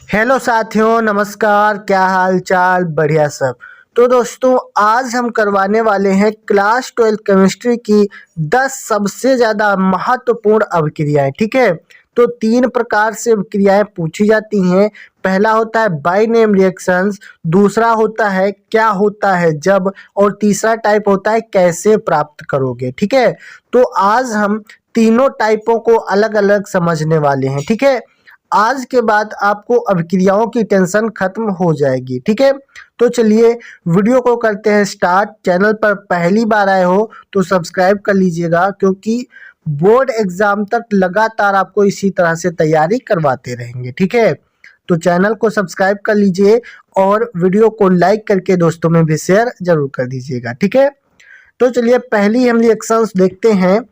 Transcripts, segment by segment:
Hello साथियों, नमस्कार। क्या हाल चाल? बढ़िया सब। तो दोस्तों, आज हम करवाने वाले हैं क्लास 12 केमिस्ट्री की 10 सबसे ज़्यादा महत्वपूर्ण अभिक्रियाएं। ठीक है, तो 3 प्रकार से अभिक्रियाएं पूछी जाती हैं। पहला होता है बाय नेम रिएक्शंस, दूसरा होता है क्या होता है जब, और तीसरा टाइप होता है कैसे प्राप्त करोगे। ठीक है, तो आज हम तीनों टाइपों को अलग अलग समझने वाले हैं। ठीक है, आज के बाद आपको अभिक्रियाओं की टेंशन खत्म हो जाएगी। ठीक है, तो चलिए वीडियो को करते हैं स्टार्ट। चैनल पर पहली बार आए हो तो सब्सक्राइब कर लीजिएगा, क्योंकि बोर्ड एग्जाम तक लगातार आपको इसी तरह से तैयारी करवाते रहेंगे। ठीक है, तो चैनल को सब्सक्राइब कर लीजिए और वीडियो को लाइक करके दोस्तों में भी शेयर जरूर कर दीजिएगा। ठीक है, तो चलिए पहली हम रिएक्शंस देखते हैं।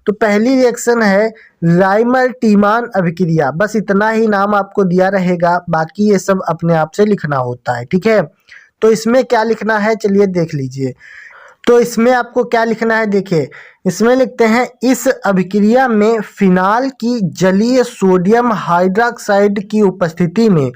तो पहली रिएक्शन है राइमर टीमान अभिक्रिया। बस इतना ही नाम आपको दिया रहेगा, बाकी ये सब अपने आप से लिखना होता है। ठीक है, तो इसमें क्या लिखना है चलिए देख लीजिए। तो इसमें आपको क्या लिखना है, देखिए इसमें लिखते हैं इस अभिक्रिया में फिनाल की जलीय सोडियम हाइड्रोक्साइड की उपस्थिति में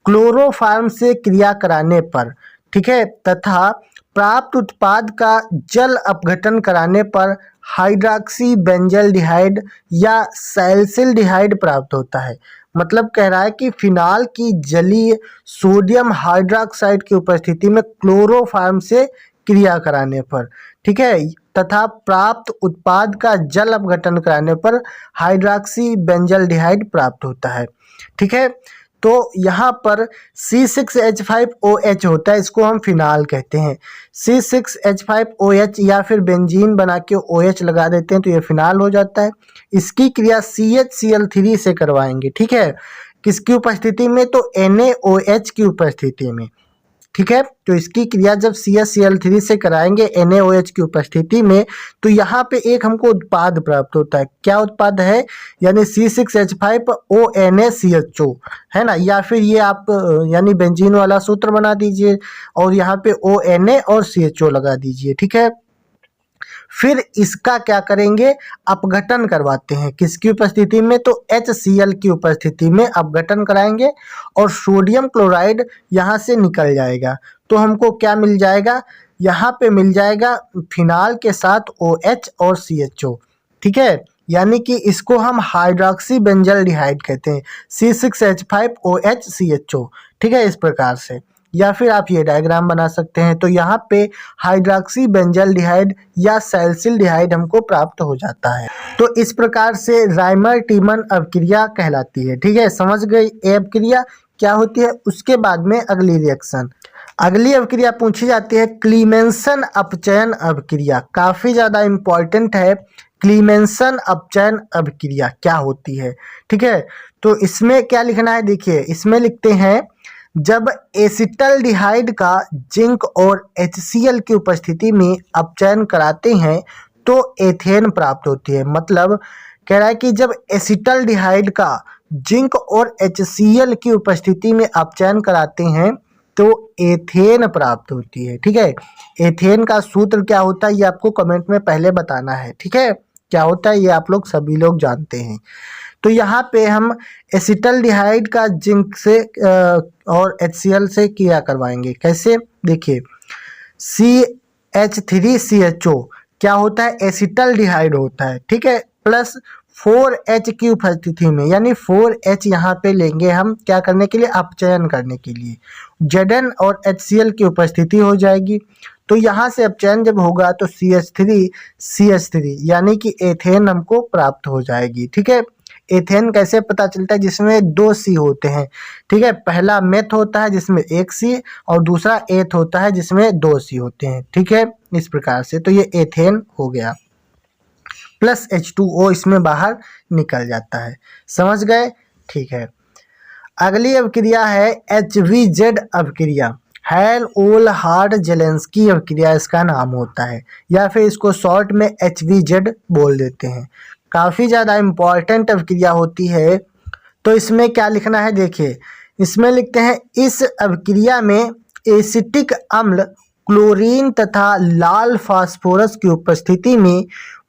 क्लोरोफॉर्म से क्रिया कराने पर, ठीक है, तथा प्राप्त उत्पाद का जल अपघटन कराने पर हाइड्रॉक्सी बेंजल्डिहाइड या सैलिसिल्डिहाइड प्राप्त होता है। मतलब कह रहा है कि फिनाल की जलीय सोडियम हाइड्रोक्साइड की उपस्थिति में क्लोरोफॉर्म से क्रिया कराने पर, ठीक है, तथा प्राप्त उत्पाद का जल अपघटन कराने पर हाइड्रॉक्सी बेंजल्डिहाइड प्राप्त होता है। ठीक है, तो यहाँ पर C6H5OH होता है, इसको हम फिनाल कहते हैं। C6H5OH या फिर बेंजीन बना के OH लगा देते हैं तो ये फिनाल हो जाता है। इसकी क्रिया CHCl3 से करवाएंगे। ठीक है, किसकी उपस्थिति में? तो NaOH की उपस्थिति में। ठीक है, तो इसकी क्रिया जब CHCl3 से कराएंगे NaOH की उपस्थिति में, तो यहाँ पे एक हमको उत्पाद प्राप्त होता है। क्या उत्पाद है? यानी C6H5ONaCHO है ना, या फिर ये आप यानी बेंजीन वाला सूत्र बना दीजिए और यहाँ पे ONa और CHO लगा दीजिए। ठीक है, फिर इसका क्या करेंगे? अपघटन करवाते हैं। किसकी उपस्थिति में? तो HCl की उपस्थिति में अपघटन कराएंगे और सोडियम क्लोराइड यहाँ से निकल जाएगा। तो हमको क्या मिल जाएगा? यहाँ पे मिल जाएगा फिनाल के साथ OH और CHO। ठीक है, यानी कि इसको हम हाइड्रॉक्सी बेंजल्डिहाइड कहते हैं, C6H5OHCHO। ठीक है, इस प्रकार से, या फिर आप ये डायग्राम बना सकते हैं। तो यहाँ पे हाइड्रॉक्सी बेंजल्डिहाइड या सैलिसिल्डिहाइड हमको प्राप्त हो जाता है। तो इस प्रकार से राइमर टीमन अभिक्रिया कहलाती है। ठीक है, समझ गई ये अभिक्रिया क्या होती है। उसके बाद में अगली रिएक्शन, अगली अभिक्रिया पूछी जाती है क्लीमेंसन अपचयन अभिक्रिया। काफी ज्यादा इंपॉर्टेंट है। क्लीमेंसन अपचयन अभिक्रिया क्या होती है? ठीक है, तो इसमें क्या लिखना है, देखिए इसमें लिखते हैं जब एसिटल्डिहाइड का जिंक और HCl की उपस्थिति में अपचयन कराते हैं तो एथेन प्राप्त होती है। मतलब कह रहा है कि जब एसिटल्डिहाइड का जिंक और HCl की उपस्थिति में अपचयन कराते हैं तो एथेन प्राप्त होती है। ठीक है, एथेन का सूत्र क्या होता है ये आपको कमेंट में पहले बताना है। ठीक है, क्या होता है ये आप लोग सभी लोग जानते हैं। तो यहाँ पे हम एसिटल्डिहाइड का जिंक से और HCl से क्रिया करवाएंगे। कैसे? देखिए CH3CHO क्या होता है? एसिटल्डिहाइड होता है। ठीक है, प्लस 4H की उपस्थिति में, यानी 4H यहाँ पे लेंगे हम क्या करने के लिए? अपचयन करने के लिए। Zn और HCl की उपस्थिति हो जाएगी। तो यहाँ से अपचयन जब होगा तो CH3CH3 यानी कि एथेन हमको प्राप्त हो जाएगी। ठीक है, एथेन कैसे पता चलता है? जिसमें 2 C होते हैं। ठीक है, पहला मेथ होता है जिसमें 1 C और दूसरा एथ होता है जिसमें 2 C होते हैं। ठीक है, इस प्रकार से तो ये एथेन हो गया, प्लस H2O इसमें बाहर निकल जाता है। समझ गए? ठीक है, अगली अभिक्रिया है HVZ अभिक्रिया। हेल-ओल-हार्ड जेलेंस्की अभिक्रिया इसका नाम होता है, या फिर इसको शॉर्ट में HVZ बोल देते हैं। काफ़ी ज़्यादा इम्पॉर्टेंट अभिक्रिया होती है। तो इसमें क्या लिखना है, देखिए इसमें लिखते हैं इस अभिक्रिया में एसिटिक अम्ल क्लोरीन तथा लाल फास्फोरस की उपस्थिति में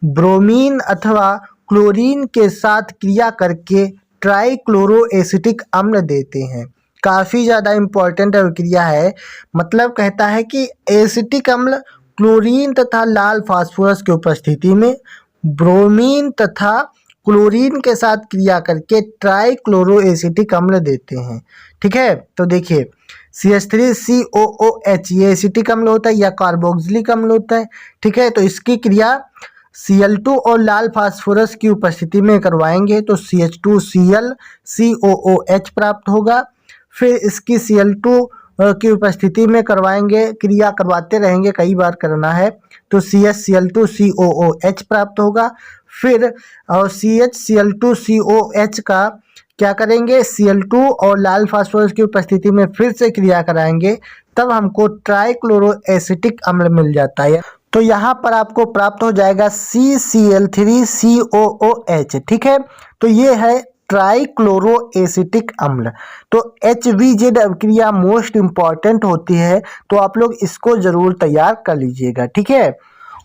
ब्रोमीन अथवा क्लोरीन के साथ क्रिया करके ट्राइक्लोरो एसिटिक अम्ल देते हैं। काफ़ी ज़्यादा इम्पॉर्टेंट अभिक्रिया है। मतलब कहता है कि एसिटिक अम्ल क्लोरीन तथा लाल फास्फोरस की उपस्थिति में ब्रोमीन तथा क्लोरीन के साथ क्रिया करके ट्राइक्लोरो एसिटिक अम्ल देते हैं। ठीक है, तो देखिए CH3COOH ये एसिटिक अम्ल होता है या कार्बोक्सिलिक अम्ल होता है। ठीक है, तो इसकी क्रिया Cl2 और लाल फास्फोरस की उपस्थिति में करवाएंगे तो CH2Cl COOH प्राप्त होगा। फिर इसकी Cl2 की उपस्थिति में करवाएंगे, क्रिया करवाते रहेंगे, कई बार करना है, तो CHCl2 COOH प्राप्त होगा। फिर और CHCl2COH का क्या करेंगे, Cl2 और लाल फास्फोरस की उपस्थिति में फिर से क्रिया कराएंगे, तब हमको ट्राइक्लोरो एसिटिक अम्ल मिल जाता है। तो यहाँ पर आपको प्राप्त हो जाएगा CCl3COOH। ठीक है, तो ये है ट्राइक्लोरो एसिटिक अम्ल। तो HVZ अभिक्रिया मोस्ट इम्पॉर्टेंट होती है, तो आप लोग इसको जरूर तैयार कर लीजिएगा। ठीक है,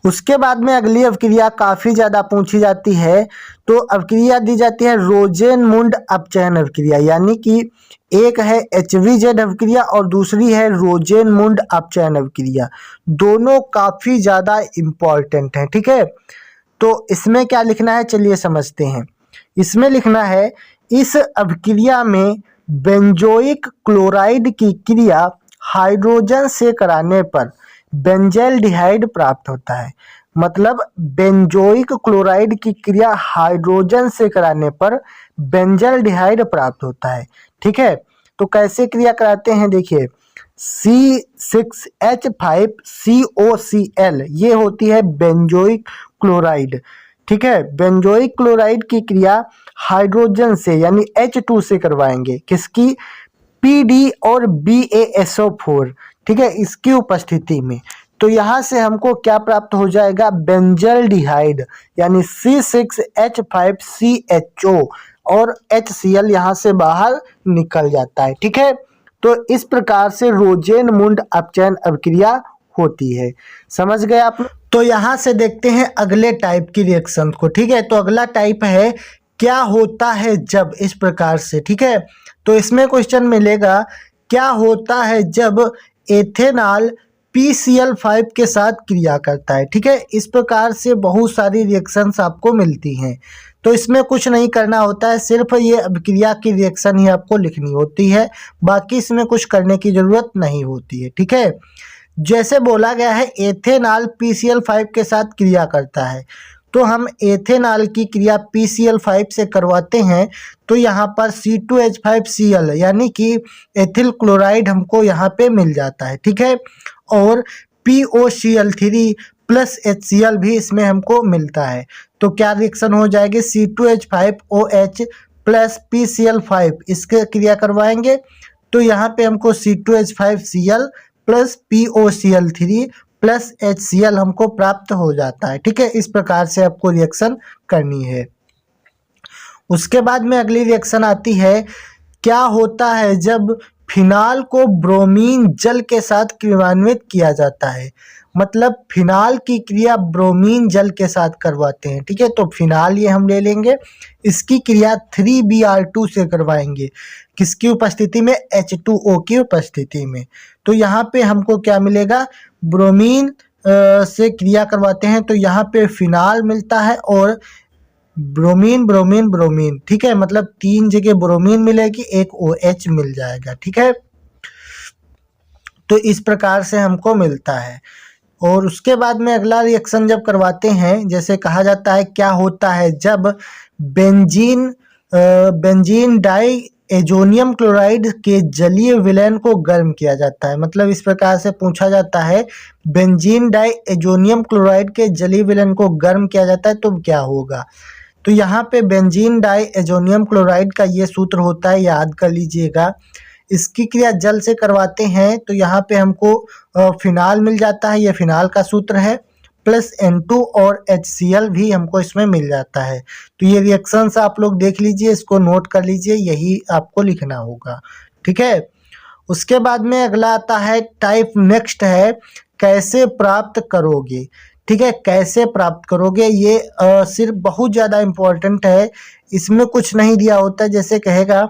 उसके बाद में अगली अभिक्रिया काफ़ी ज़्यादा पूछी जाती है। तो अभिक्रिया दी जाती है रोजेनमुंड अपचयन अभिक्रिया, यानी कि एक है HVZ अभिक्रिया और दूसरी है रोजेनमुंड अपचयन अभिक्रिया। दोनों काफ़ी ज़्यादा इम्पॉर्टेंट हैं। ठीक है, तो इसमें क्या लिखना है, चलिए समझते हैं। इसमें लिखना है इस अभिक्रिया में बेंजोइक क्लोराइड की क्रिया हाइड्रोजन से कराने पर बेंजल्डिहाइड प्राप्त होता है। मतलब बेंजोइक क्लोराइड की क्रिया हाइड्रोजन से कराने पर बेंजल्डिहाइड प्राप्त होता है। ठीक है, तो कैसे क्रिया कराते हैं, देखिए C6H5COCl ये होती है बेंजोइक क्लोराइड। ठीक है, बेंजोइक क्लोराइड की क्रिया हाइड्रोजन से यानी H2 से करवाएंगे, किसकी, PD और BaSO4। ठीक है, इसकी उपस्थिति में, तो यहाँ से हमको क्या प्राप्त हो जाएगा, बेंजल्डिहाइड यानी C6H5CHO और HCl यहाँ से बाहर निकल जाता है। ठीक है, तो इस प्रकार से रोजेनमुंड अपचयन अभिक्रिया होती है। समझ गए आप। तो यहाँ से देखते हैं अगले टाइप की रिएक्शन को। ठीक है, तो अगला टाइप है क्या होता है जब, इस प्रकार से। ठीक है, तो इसमें क्वेश्चन मिलेगा क्या होता है जब एथेनॉल PCl5 के साथ क्रिया करता है। ठीक है, इस प्रकार से बहुत सारी रिएक्शंस आपको मिलती हैं। तो इसमें कुछ नहीं करना होता है, सिर्फ ये अभिक्रिया की रिएक्शन ही आपको लिखनी होती है, बाकी इसमें कुछ करने की जरूरत नहीं होती है। ठीक है, जैसे बोला गया है एथेनॉल PCl5 के साथ क्रिया करता है, तो हम एथेनॉल की क्रिया PCl5 से करवाते हैं, तो यहाँ पर C2H5Cl यानी कि एथिल क्लोराइड हमको यहाँ पे मिल जाता है। ठीक है, और POCl3 प्लस HCl भी इसमें हमको मिलता है। तो क्या रिएक्शन हो जाएगी, C2H5OH प्लस PCl5 इसके क्रिया करवाएंगे, तो यहाँ पे हमको C2H5Cl plus POCl3 plus HCl हमको प्राप्त हो जाता है। ठीक है, इस प्रकार से आपको रिएक्शन करनी है। उसके बाद में अगली रिएक्शन आती है क्या होता है जब फिनाल को ब्रोमीन जल के साथ क्रियान्वित किया जाता है। मतलब फिनाल की क्रिया ब्रोमीन जल के साथ करवाते हैं। ठीक है, तो फिनाल ये हम ले लेंगे, इसकी क्रिया 3Br2 से करवाएंगे, किसकी उपस्थिति में, H2O की उपस्थिति में। तो यहाँ पे हमको क्या मिलेगा, ब्रोमीन से क्रिया करवाते हैं, तो यहाँ पे फिनाल मिलता है और ब्रोमीन ब्रोमीन ब्रोमीन। ठीक है, मतलब 3 जगह ब्रोमीन मिलेगी, एक OH मिल जाएगा। ठीक है, तो इस प्रकार से हमको मिलता है। और उसके बाद में अगला रिएक्शन जब करवाते हैं, जैसे कहा जाता है क्या होता है जब बेंजीन डाई एजोनियम क्लोराइड के जलीय विलयन को गर्म किया जाता है। मतलब इस प्रकार से पूछा जाता है बेंजीन डाई एजोनियम क्लोराइड के जलीय विलयन को गर्म किया जाता है तो क्या होगा। तो यहाँ पे बेंजीन डाई एजोनियम क्लोराइड का ये सूत्र होता है, याद कर लीजिएगा। इसकी क्रिया जल से करवाते हैं तो यहाँ पे हमको फिनाल मिल जाता है, ये फिनाल का सूत्र है, प्लस N2 और HCl भी हमको इसमें मिल जाता है। तो ये रिएक्शंस आप लोग देख लीजिए, इसको नोट कर लीजिए, यही आपको लिखना होगा। ठीक है, उसके बाद में अगला आता है टाइप नेक्स्ट है कैसे प्राप्त करोगे। ठीक है, कैसे प्राप्त करोगे ये सिर्फ बहुत ज़्यादा इम्पोर्टेंट है, इसमें कुछ नहीं दिया होता। जैसे कहेगा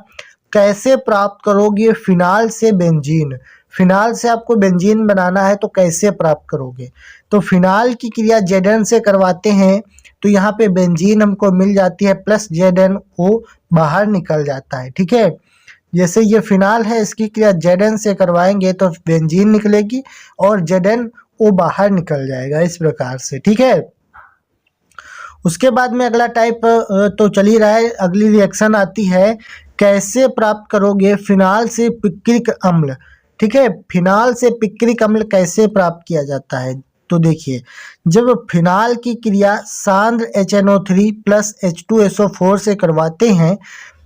कैसे प्राप्त करोगे फिनाल से बेंजीन। फिनाल से आपको बेंजीन बनाना है तो कैसे प्राप्त करोगे। तो फिनाल की क्रिया Zn से करवाते हैं तो यहाँ पे बेंजीन हमको मिल जाती है प्लस Zn वो बाहर निकल जाता है। ठीक है, जैसे ये फिनाल है इसकी क्रिया Zn से करवाएंगे तो बेंजीन निकलेगी और Zn वो बाहर निकल जाएगा इस प्रकार से। ठीक है, उसके बाद में अगला टाइप तो चल ही रहा है, अगली रिएक्शन आती है कैसे प्राप्त करोगे फिनाल से पिक्रिक अम्ल। ठीक है, फिनाल से पिक्रिक अम्ल कैसे प्राप्त किया जाता है। तो देखिए, जब फिनाल की क्रिया सांद्र HNO3 प्लस H2SO4 से करवाते हैं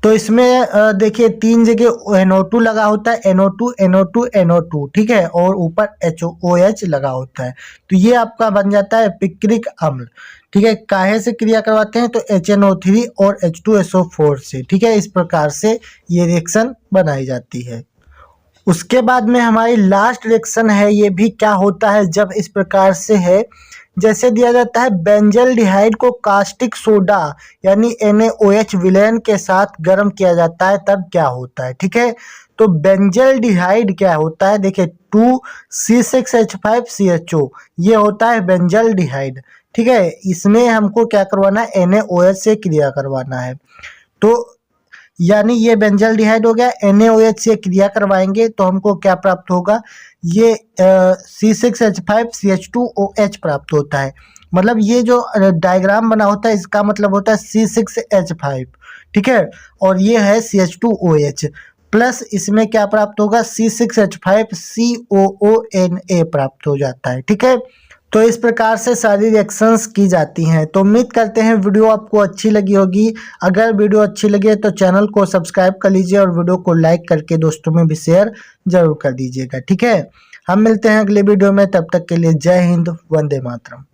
तो इसमें देखिए 3 जगह NO2 लगा होता है, NO2 NO2 NO2। ठीक है, और ऊपर HOH लगा होता है, तो ये आपका बन जाता है पिक्रिक अम्ल। ठीक है, काहे से क्रिया करवाते हैं तो HNO3 और H2SO4 से। ठीक है, इस प्रकार से ये रिएक्शन बनाई जाती है। उसके बाद में हमारी लास्ट रिएक्शन है, ये भी क्या होता है जब इस प्रकार से है, जैसे दिया जाता है बेंजल्डिहाइड को कास्टिक सोडा यानी NaOH विलयन के साथ गर्म किया जाता है तब क्या होता है। ठीक है, तो बेंजल्डिहाइड क्या होता है, देखिए 2C6H5CHO ये होता है बेंजल्डिहाइड। ठीक है, इसमें हमको क्या करवाना है, NaOH से क्रिया करवाना है। तो यानी ये बेंजल्डिहाइड हो गया, NaOH से क्रिया करवाएंगे तो हमको क्या प्राप्त होगा, ये C6H5CH2OH प्राप्त होता है। मतलब ये जो डायग्राम बना होता है इसका मतलब होता है C6H5। ठीक है, और ये है CH2OH प्लस इसमें क्या प्राप्त होगा, C6H5COONA प्राप्त हो जाता है। ठीक है, तो इस प्रकार से सारी रिएक्शंस की जाती हैं। तो उम्मीद करते हैं वीडियो आपको अच्छी लगी होगी। अगर वीडियो अच्छी लगे तो चैनल को सब्सक्राइब कर लीजिए और वीडियो को लाइक करके दोस्तों में भी शेयर जरूर कर दीजिएगा। ठीक है, हम मिलते हैं अगले वीडियो में, तब तक के लिए जय हिंद, वंदे मातरम।